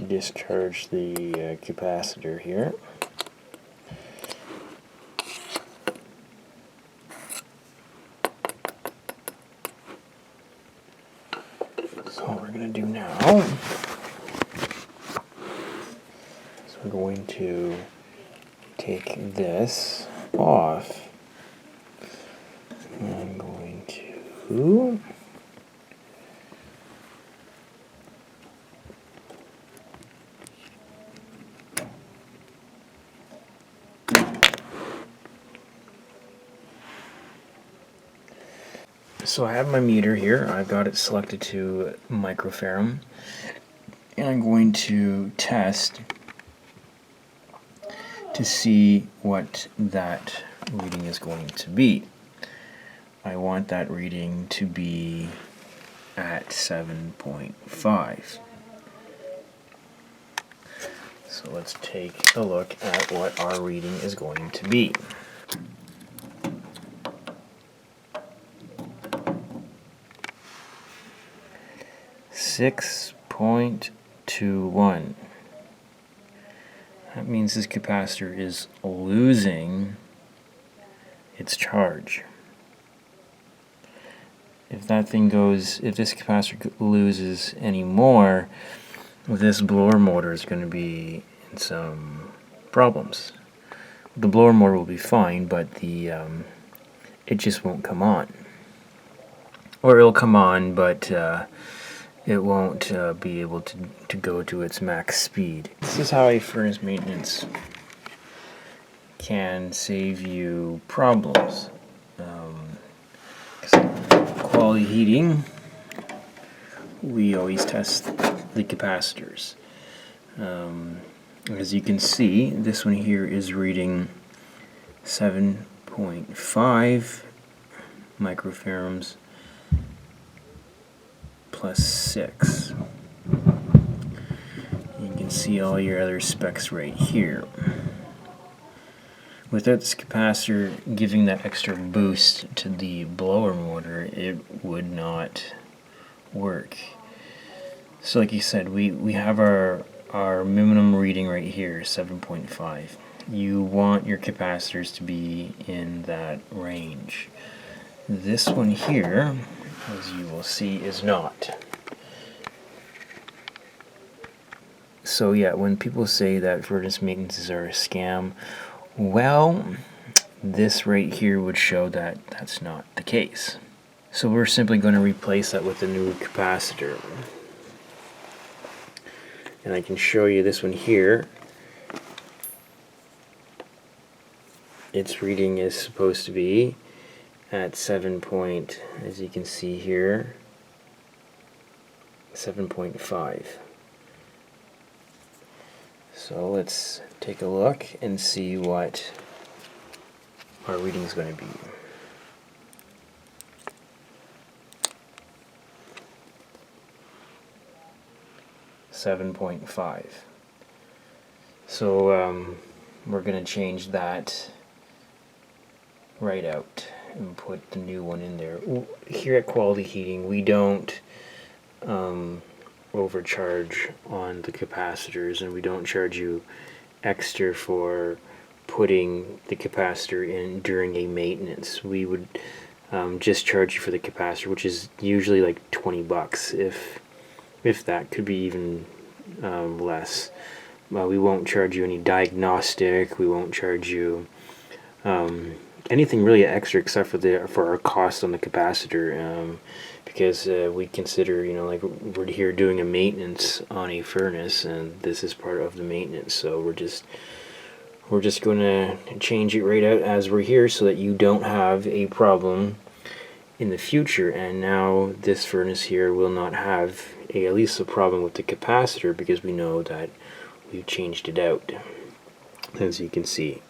discharge the capacitor here. So what we're going to do now is we're going to take this off. I'm going to So I have my meter here. I've got it selected to microfarad, and I'm going to test to see what that reading is going to be. I want that reading to be at 7.5. So let's take a look at what our reading is going to be. .21. That means this capacitor is losing its charge. If this capacitor loses any more, this blower motor is going to be in some problems. The blower motor will be fine, but it just won't come on. Or it'll come on, but it won't be able to go to its max speed. This is how a furnace maintenance can save you problems. Quality heating, we always test the capacitors. As you can see, this one here is reading 7.5 microfarads plus 6. You can see all your other specs right here. Without this capacitor giving that extra boost to the blower motor, it would not work. So like you said, we have our minimum reading right here, 7.5. You want your capacitors to be in that range. This one here, as you will see, is not. So yeah, when people say that furnace maintenances are a scam, well, this right here would show that that's not the case. So we're simply going to replace that with a new capacitor. And I can show you this one here. Its reading is supposed to be at 7 point, as you can see here, 7.5. So let's take a look and see what our reading is going to be. .5. So we're going to change that right out and put the new one in there. Here at Quality Heating, we don't overcharge on the capacitors, and we don't charge you extra for putting the capacitor in during a maintenance. We would just charge you for the capacitor, which is usually like $20, if that, could be even less. We won't charge you any diagnostic. We won't charge you anything really extra except for our cost on the capacitor, because we consider, like, we're here doing a maintenance on a furnace, and this is part of the maintenance. So we're just going to change it right out as we're here, so that you don't have a problem in the future. And now this furnace here will not have at least a problem with the capacitor, because we know that we've changed it out, as you can see.